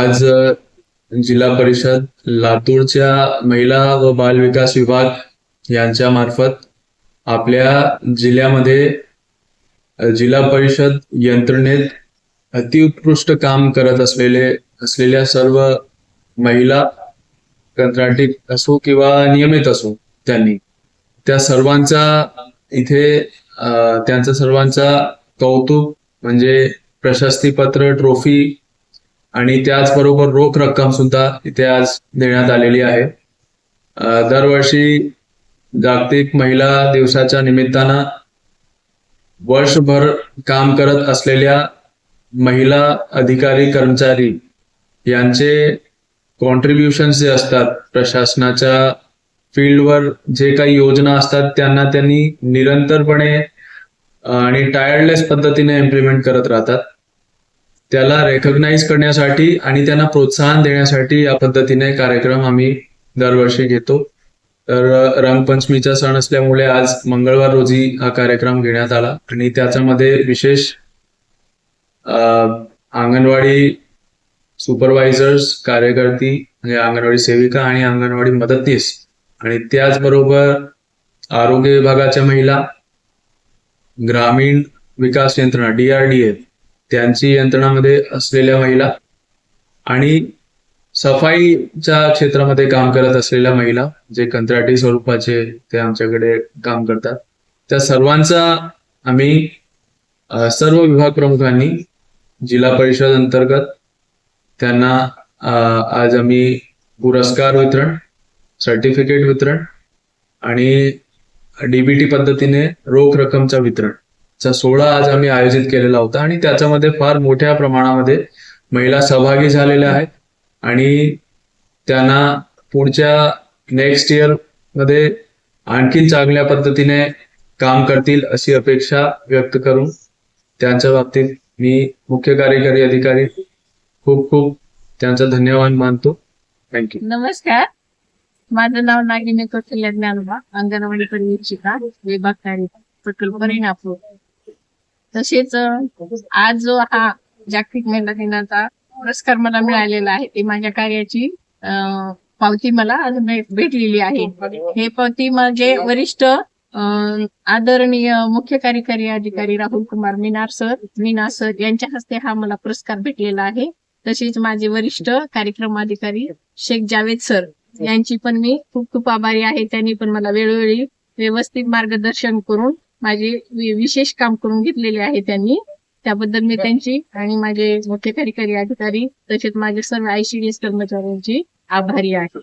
आज जिल्हा परिषद लातूरच्या महिला व बाल विकास विभाग यांच्या मार्फत आपल्या जिल्ह्यामध्ये जिल्हा परिषद यंत्रणेत अतिउत्कृष्ट काम करत असलेल्या सर्व महिला, कंत्राटी असो किंवा नियमित असो, त्या सर्वांचा इथे त्यांचा सर्वांचा कौतुक म्हणजे प्रशस्तीपत्र, ट्रॉफी आणि त्याचबरोबर रोख रक्कम सुद्धा इथे आज देण्यात आलेली आहे. दरवर्षी जागतिक महिला दिवसाच्या निमित्तानं वर्षभर काम करत असलेल्या महिला अधिकारी कर्मचारी यांचे कॉन्ट्रीब्युशन्स जे असतात, प्रशासनाच्या फील्डवर जे काही योजना असतात त्यांनी निरंतरपणे आणि टायर्डलेस पद्धतीने इम्प्लिमेंट करत राहतात. त्याला रेकग्नाइज करण्यासाठी आणि त्यांना प्रोत्साहन देण्यासाठी या पद्धतीने कार्यक्रम आम्ही दरवर्षी घेतो. तर रंगपंचमीचा सण असल्यामुळे आज मंगळवार रोजी हा कार्यक्रम घेण्यात आला आणि त्याच्यामध्ये विशेष अंगणवाडी सुपरवायझर्स, कार्यकर्ती म्हणजे अंगणवाडी सेविका आणि अंगणवाडी मदतनीस आणि त्याचबरोबर आरोग्य विभागाच्या महिला, ग्रामीण विकास यंत्रणा DRDA त्यांची यंत्रणामध्ये असलेल्या महिला आणि सफाईच्या क्षेत्रामध्ये काम करत असलेल्या महिला, जे कंत्राटी स्वरूपाचे ते आमच्याकडे काम करतात, त्या सर्वांचा आम्ही सर्व विभाग प्रमुखांनी जिल्हा परिषद अंतर्गत त्यांना आज आम्ही पुरस्कार वितरण, सर्टिफिकेट वितरण आणि DBT पद्धतीने रोख रक्कमचा वितरणचा सोहळा आज आम्ही आयोजित केलेला होता आणि त्याच्यामध्ये फार मोठ्या प्रमाणामध्ये महिला सहभागी झालेल्या आहेत आणि त्यांना पुढच्या नेक्स्ट इयर मध्ये आणखीन चांगल्या पद्धतीने काम करतील अशी अपेक्षा व्यक्त करून त्यांच्या बाबतीत मी मुख्य कार्यकारी अधिकारी खूप खूप त्यांचा धन्यवाद मानतो. थँक्यू. नमस्कार, माझं नाव नागिनी कौशल्य ज्ञानोबा, अंगणवाडी परिवीक्षिका, विभाग कार्य प्रकल्प रेणापूर. तसेच आज जो हा जागतिक महिला दिनाचा पुरस्कार मला मिळालेला आहे ते माझ्या कार्याची पावती मला आज भेटलेली आहे. हे पावती माझे वरिष्ठ आदरणीय मुख्य कार्यकारी अधिकारी राहुल कुमार मीना सर यांच्या हस्ते हा मला पुरस्कार भेटलेला आहे. तसेच माझे वरिष्ठ कार्यक्रम अधिकारी शेख जावेद सर यांची पण मी खूप खूप आभारी आहे. त्यांनी पण मला वेळोवेळी व्यवस्थित मार्गदर्शन करून माझे विशेष काम करून घेतलेले आहे त्यांनी. त्याबद्दल मी त्यांची आणि माझे मुख्य कार्यकारी अधिकारी तसेच माझे सर्व ICDS कर्मचाऱ्यांची आभारी आहे.